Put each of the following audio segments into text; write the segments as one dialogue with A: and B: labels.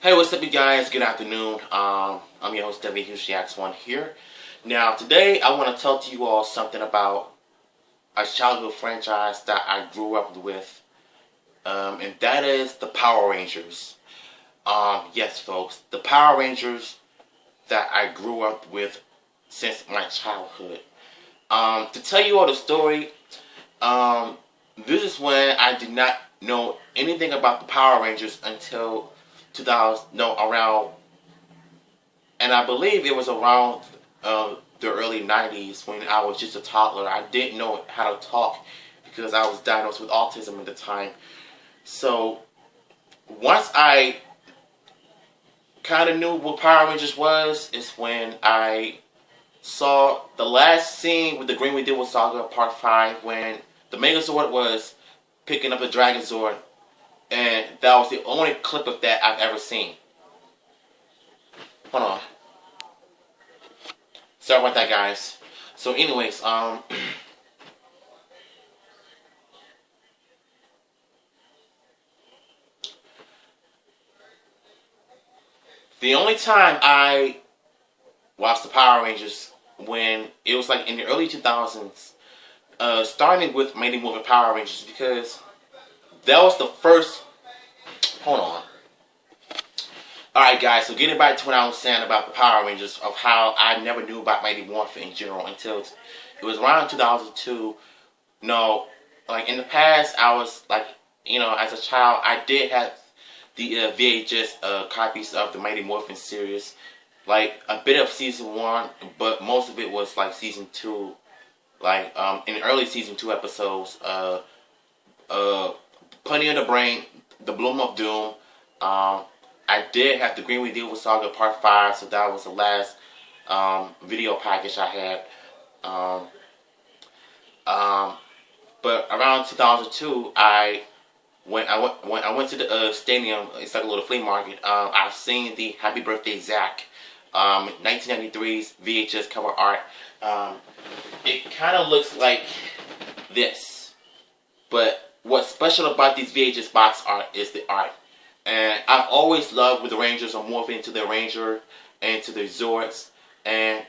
A: Hey, what's up, you guys? Good afternoon. I'm your host, WHughesX1 here. Now, today I want to talk to you all something about a childhood franchise that I grew up with, and that is the Power Rangers. Yes, folks, the Power Rangers that I grew up with since my childhood. To tell you all the story, this is when I did not know anything about the Power Rangers until 2000, no, around, and I believe it was around the early 90s when I was just a toddler. I didn't know how to talk because I was diagnosed with autism at the time. So once I kind of knew what Power Rangers was, is when I saw the last scene with the Green Medieval Saga Part 5 when the Megazord was picking up the Dragon Zord, and that was the only clip of that I've ever seen. Hold on. Sorry about that, guys. So anyways, the only time I watched the Power Rangers when it was like in the early 2000s, starting with Mighty Morphin Power Rangers, because that was the first. Hold on. Alright, guys, so getting back to what I was saying about the Power Rangers, of how I never knew about Mighty Morphin in general until it was around 2002. No, like in the past, I was like, as a child, I did have the VHS copies of the Mighty Morphin series, like a bit of season 1, but most of it was like season 2, like in the early season 2 episodes, Plenty of the Brain, The Bloom of Doom. I did have the Green Medieval Saga Part 5, so that was the last video package I had. But around 2002, I went to the stadium. It's like a little flea market. I've seen the Happy Birthday Zach 1993's VHS cover art. It kind of looks like this, but what's special about these VHS box art is the art. And I've always loved when the Rangers are morphing into the Ranger and to the Zords. And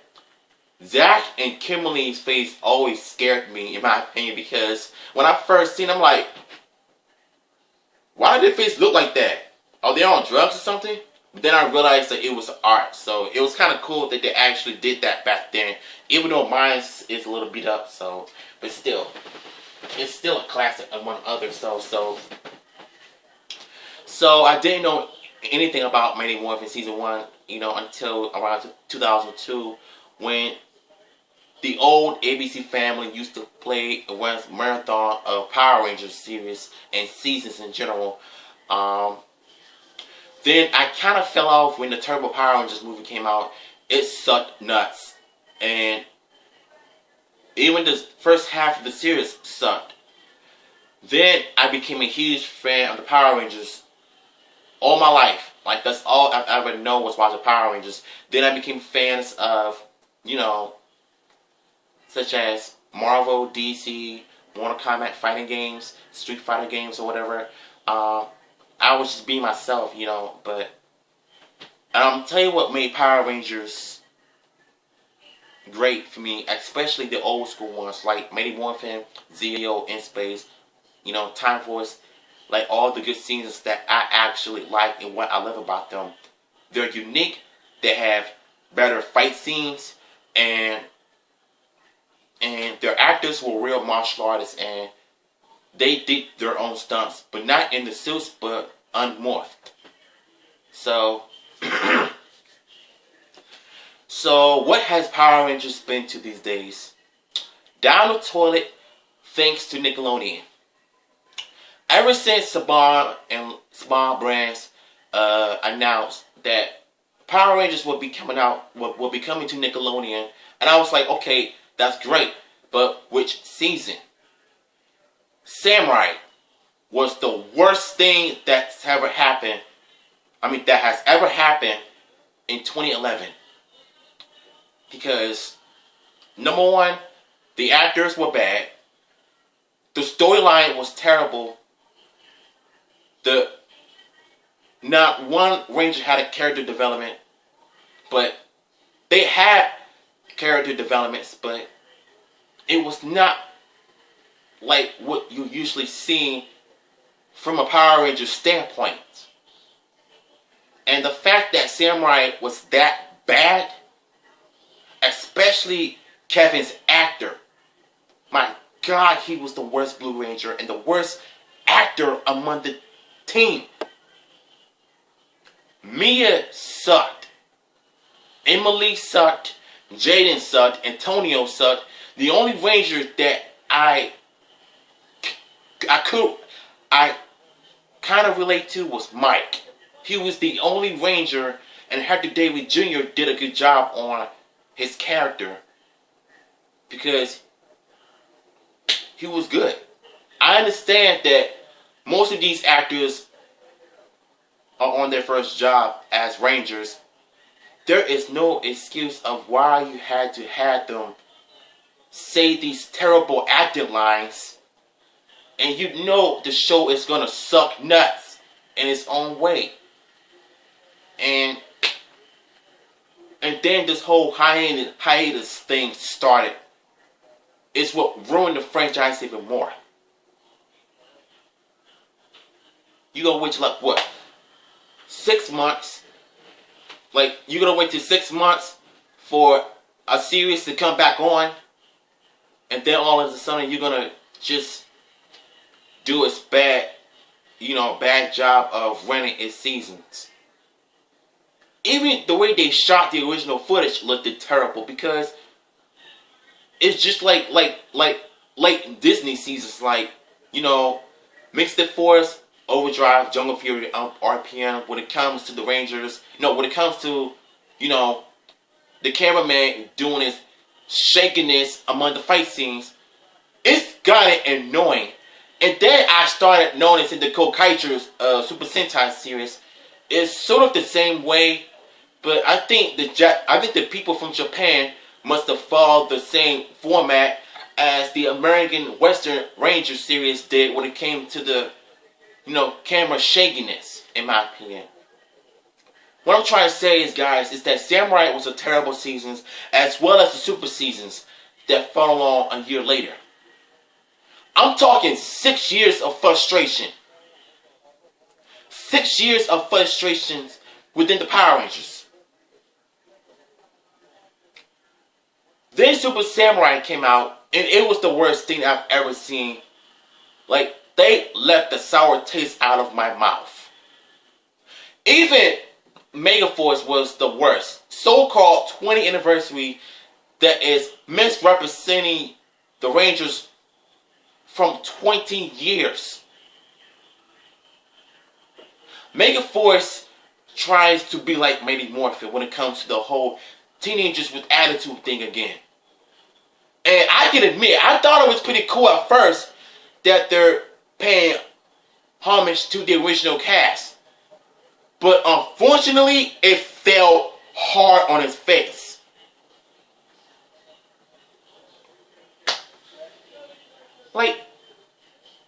A: Zach and Kimberly's face always scared me, in my opinion, because when I first seen them, I'm like, why did their face look like that? Are they on drugs or something? But then I realized that it was art. So it was kind of cool that they actually did that back then. Even though mine is a little beat up, but still, it's still a classic among others. So I didn't know anything about Mighty Morphin Season 1, until around 2002, when the old ABC family used to play a marathon of Power Rangers series and seasons in general. Then I kind of fell off when the Turbo Power Rangers movie came out. It sucked nuts. And even the first half of the series sucked. Then I became a huge fan of the Power Rangers all my life. Like, that's all I've ever known was watching Power Rangers. Then I became fans of, such as Marvel, DC, Mortal Kombat fighting games, Street Fighter games, or whatever. I was just being myself, but I'm tell you what made Power Rangers great for me, especially the old school ones like Mighty Morphin, Zeo, In Space, Time Force, like all the good scenes that I actually like and what I love about them. They're unique, they have better fight scenes, and their actors were real martial artists, and they did their own stunts, but not in the suits, but unmorphed. So, so what has Power Rangers been to these days? Down the toilet, thanks to Nickelodeon. Ever since Saban and Saban Brands announced that Power Rangers would be coming to Nickelodeon, and I was like, okay, that's great, but which season? Samurai was the worst thing that's ever happened. That has ever happened in 2011. Because, number one, the actors were bad. The storyline was terrible. not one Ranger had a character development, but they had character developments, but it was not like what you usually see from a Power Ranger standpoint. And the fact that Samurai was that bad, especially Kevin's actor, my God, he was the worst Blue Ranger and the worst actor among the team. Mia sucked. Emily sucked. Jaden sucked. Antonio sucked. The only Ranger that I kind of relate to was Mike. He was the only Ranger, and Hector David Jr. did a good job on his character because he was good. I understand that most of these actors are on their first job as Rangers. There is no excuse of why you had to have them say these terrible acting lines, and you know the show is gonna suck nuts in its own way. And then this whole hiatus thing started. It's what ruined the franchise even more. You gonna wait till like what? 6 months? Like you gonna wait till 6 months for a series to come back on, and then all of a sudden you're gonna just do its bad job of running its seasons. Even the way they shot the original footage looked terrible because it's just like Disney seasons, like, Mystic Force, Overdrive, Jungle Fury, RPM. When it comes to the Rangers, when it comes to, the cameraman doing his shakiness among the fight scenes, it's gotten annoying. And then I started noticing the Kokaichers Super Sentai series is sort of the same way, but I think the people from Japan must have followed the same format as the American Western Ranger series did when it came to the, camera shakiness, in my opinion. What I'm trying to say is, guys, is that Samurai was a terrible seasons, as well as the super seasons that followed along a year later. I'm talking 6 years of frustration. 6 years of frustrations within the Power Rangers. Then Super Samurai came out, and it was the worst thing I've ever seen. Like, they left the sour taste out of my mouth. Even Megaforce was the worst. So-called 20th anniversary that is misrepresenting the Rangers from 20 years. Megaforce tries to be like Mighty Morphin when it comes to the whole teenagers with attitude thing again. And I can admit, I thought it was pretty cool at first that they're paying homage to the original cast. But unfortunately, it fell hard on his face. Like,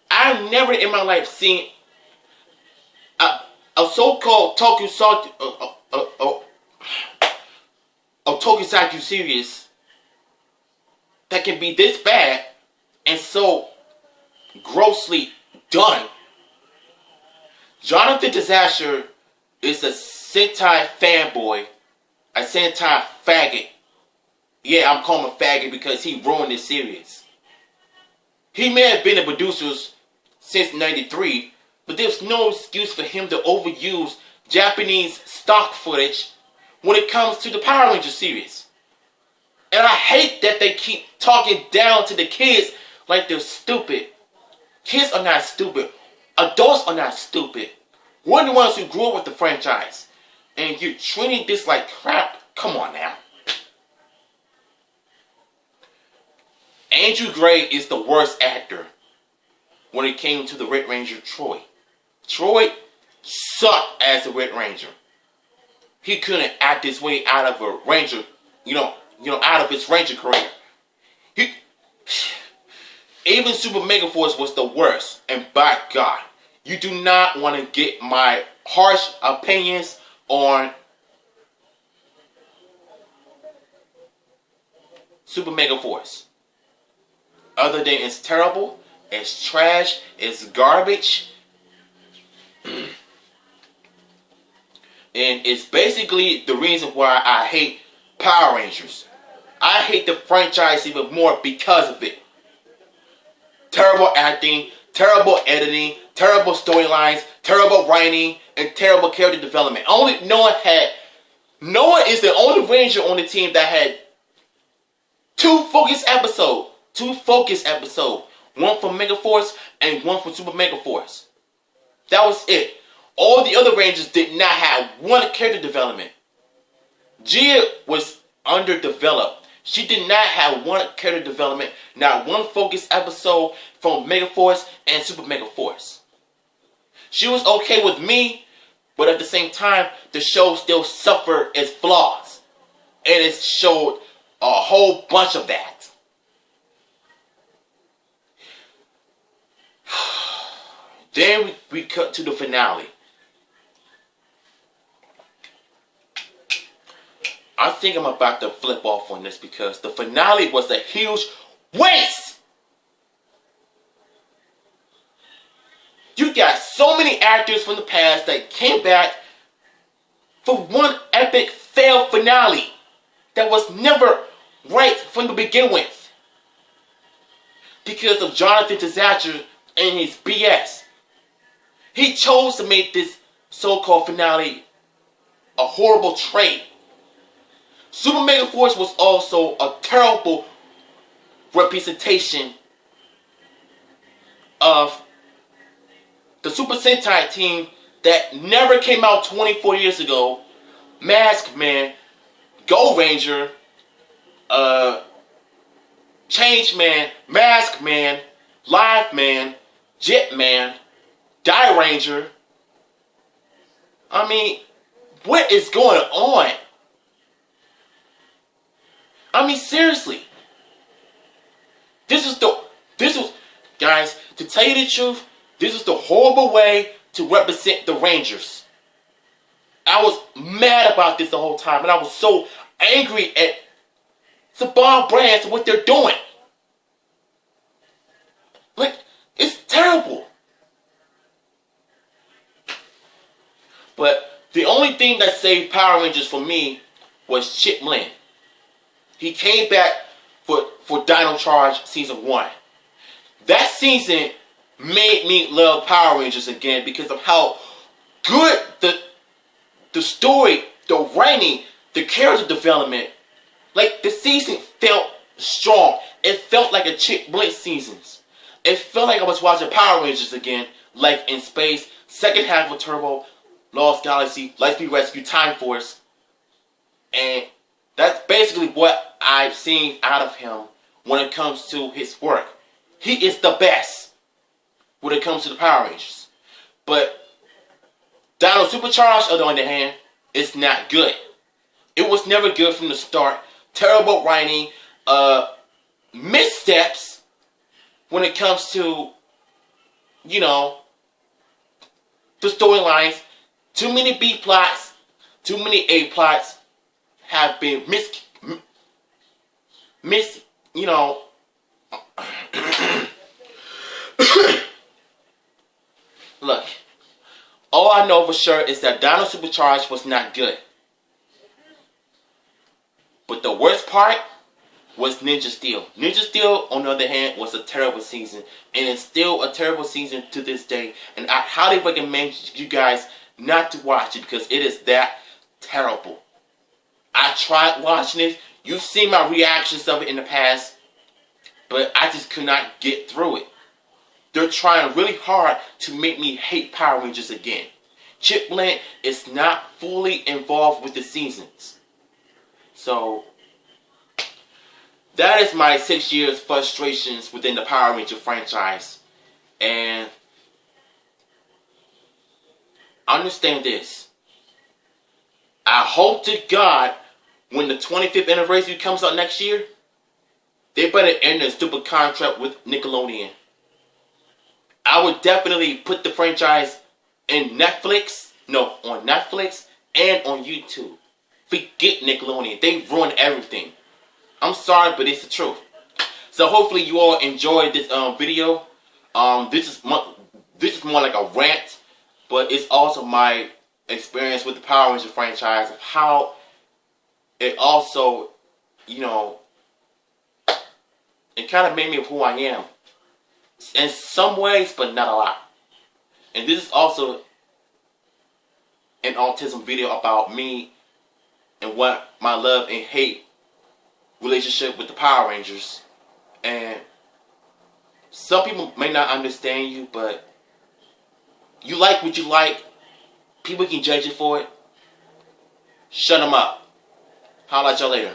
A: I've never in my life seen a so-called Tokusatsu series that can be this bad and so grossly done. Jonathan Disaster is a Sentai fanboy, a Sentai faggot. Yeah, I'm calling him a faggot because he ruined this series. He may have been the producers since '93, but there's no excuse for him to overuse Japanese stock footage when it comes to the Power Rangers series. And I hate that they keep talking down to the kids like they're stupid. Kids are not stupid. Adults are not stupid. We're the ones who grew up with the franchise. And you're treating this like crap. Come on now. Andrew Gray is the worst actor when it came to the Red Ranger Troy. Troy sucked as the Red Ranger. He couldn't act his way out of a Ranger, out of his Ranger career. Even Super Megaforce was the worst. And by God, you do not want to get my harsh opinions on Super Mega Force. Other than it's terrible, it's trash, it's garbage, and it's basically the reason why I hate Power Rangers. I hate the franchise even more because of it. Terrible acting, terrible editing, terrible storylines, terrible writing, and terrible character development. Noah is the only Ranger on the team that had two focus episodes. One for Mega Force and one for Super Mega Force. That was it. All the other Rangers did not have one character development. Gia was underdeveloped. She did not have one character development, not one focus episode from Mega Force and Super Mega Force. She was okay with me, but at the same time, the show still suffered its flaws. And it showed a whole bunch of that. Then we cut to the finale. I think I'm about to flip off on this because the finale was a huge waste. You got so many actors from the past that came back for one epic failed finale that was never right from the beginning with. Because of Jonathan Disaster and his BS. He chose to make this so-called finale a horrible trade. Super Mega Force was also a terrible representation of the Super Sentai team that never came out 24 years ago. Mask Man, Gold Ranger, Change Man, Mask Man, Live Man, Jet Man, Die Ranger. I mean, what is going on? I mean, seriously. Guys, to tell you the truth, this was the horrible way to represent the Rangers. I was mad about this the whole time, and I was so angry at Saban Brands and what they're doing. Like, it's terrible. But the only thing that saved Power Rangers for me was Chip Lynn. He came back for Dino Charge Season 1. That season made me love Power Rangers again because of how good the story, the writing, the character development. Like, the season felt strong. It felt like a Chip Blitz seasons. It felt like I was watching Power Rangers again, like in space, second half of Turbo, Lost Galaxy, Lightspeed Rescue, Time Force. And that's basically what I've seen out of him when it comes to his work. He is the best when it comes to the Power Rangers. But Dino Supercharged, on the other hand, is not good. It was never good from the start. Terrible writing, missteps when it comes to, you know, the storylines. Too many B plots, too many A plots have been you know. Look, all I know for sure is that Dino Supercharged was not good. But the worst part was Ninja Steel. Ninja Steel, on the other hand, was a terrible season. And it's still a terrible season to this day. And I highly recommend you guys not to watch it because it is that terrible. I tried watching it. You've seen my reactions of it in the past. But I just could not get through it. They're trying really hard to make me hate Power Rangers again. Chip Lynn is not fully involved with the seasons. So, that is my 6 years frustrations within the Power Ranger franchise. And understand this. I hope to God when the 25th anniversary comes out next year, they better end their stupid contract with Nickelodeon. I would definitely put the franchise in Netflix. No, on Netflix and on YouTube. Forget Nickelodeon. They ruined everything. I'm sorry, but it's the truth. So hopefully you all enjoyed this video. This is more like a rant, but it's also my experience with the Power Rangers franchise of how it also, you know, it kind of made me who I am. In some ways, but not a lot. And this is also an autism video about me and what my love and hate relationship with the Power Rangers. And some people may not understand you, but you like what you like. People can judge you for it. Shut them up. Holla at y'all later.